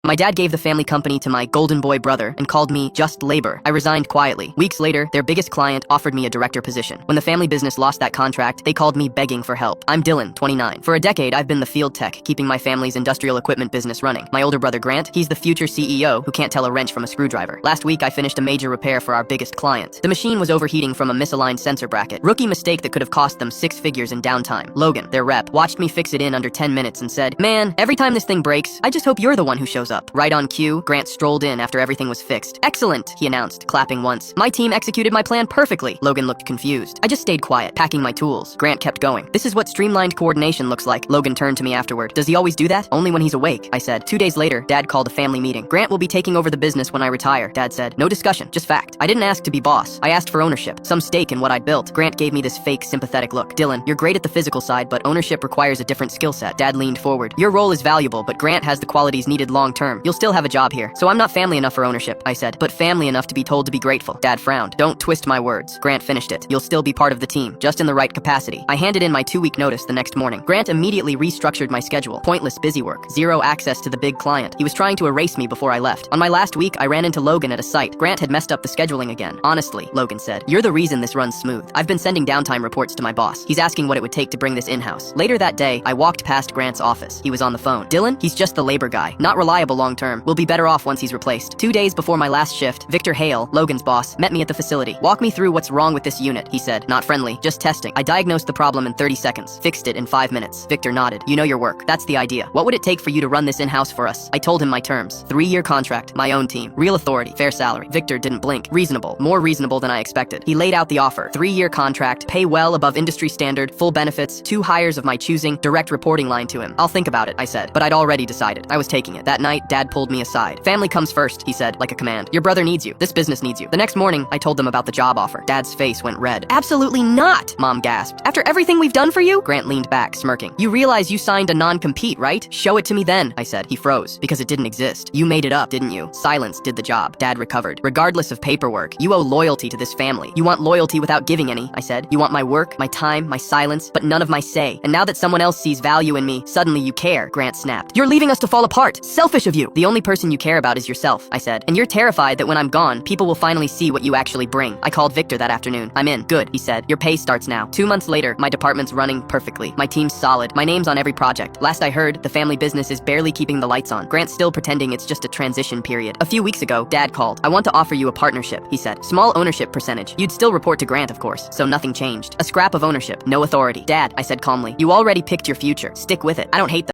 My dad gave the family company to my golden boy brother and called me just labor. I resigned quietly. Weeks later, their biggest client offered me a director position. When the family business lost that contract, they called me begging for help. I'm Dylan, 29. For a decade, I've been the field tech, keeping my family's industrial equipment business running. My older brother Grant, he's the future CEO who can't tell a wrench from a screwdriver. Last week, I finished a major repair for our biggest client. The machine was overheating from a misaligned sensor bracket. Rookie mistake that could have cost them 6 figures in downtime. Logan, their rep, watched me fix it in under 10 minutes and said, "Man, every time this thing breaks, I just hope you're the one who shows up." Right on cue, Grant strolled in after everything was fixed. "Excellent," he announced, clapping once. "My team executed my plan perfectly." Logan looked confused. I just stayed quiet, packing my tools. Grant kept going. "This is what streamlined coordination looks like." Logan turned to me afterward. "Does he always do that?" "Only when he's awake," I said. 2 days later, Dad called a family meeting. "Grant will be taking over the business when I retire," Dad said. "No discussion, just fact." I didn't ask to be boss. I asked for ownership, some stake in what I'd built. Grant gave me this fake, sympathetic look. "Dylan, you're great at the physical side, but ownership requires a different skill set." Dad leaned forward. "Your role is valuable, but Grant has the qualities needed long term. You'll still have a job here." "So I'm not family enough for ownership," I said, "but family enough to be told to be grateful." Dad frowned. "Don't twist my words." Grant finished it. "You'll still be part of the team, just in the right capacity." I handed in my 2-week notice the next morning. Grant immediately restructured my schedule. Pointless busy work. Zero access to the big client. He was trying to erase me before I left. On my last week, I ran into Logan at a site. Grant had messed up the scheduling again. "Honestly," Logan said, "you're the reason this runs smooth. I've been sending downtime reports to my boss. He's asking what it would take to bring this in-house." Later that day, I walked past Grant's office. He was on the phone. "Dylan, he's just the labor guy. Not reliable long term. We'll be better off once he's replaced." 2 days before my last shift, Victor Hale, Logan's boss, met me at the facility. "Walk me through what's wrong with this unit," he said. "Not friendly, just testing." I diagnosed the problem in 30 seconds, fixed it in 5 minutes. Victor nodded. "You know your work. That's the idea. What would it take for you to run this in-house for us?" I told him my terms. 3-year contract, my own team, real authority, fair salary. Victor didn't blink. Reasonable, more reasonable than I expected. He laid out the offer. 3-year contract, pay well above industry standard, full benefits, 2 hires of my choosing, direct reporting line to him. "I'll think about it," I said, but I'd already decided. I was taking it. That night, Dad pulled me aside. "Family comes first," he said, like a command. "Your brother needs you. This business needs you." The next morning, I told them about the job offer. Dad's face went red. "Absolutely not," Mom gasped. "After everything we've done for you?" Grant leaned back, smirking. "You realize you signed a non-compete, right?" "Show it to me then," I said. He froze, because it didn't exist. "You made it up, didn't you?" Silence did the job. Dad recovered. "Regardless of paperwork, you owe loyalty to this family. You want loyalty without giving any," I said. "You want my work, my time, my silence, but none of my say. And now that someone else sees value in me, suddenly you care," Grant snapped. "You're leaving us to fall apart. Selfish of you." "The only person you care about is yourself," I said. "And you're terrified that when I'm gone, people will finally see what you actually bring." I called Victor that afternoon. "I'm in." "Good," he said. "Your pay starts now." 2 months later, my department's running perfectly. My team's solid. My name's on every project. Last I heard, the family business is barely keeping the lights on. Grant's still pretending it's just a transition period. A few weeks ago, Dad called. "I want to offer you a partnership," he said. "Small ownership percentage. You'd still report to Grant, of course, so nothing changed. A scrap of ownership, no authority." "Dad," I said calmly, "you already picked your future. Stick with it. I don't hate them."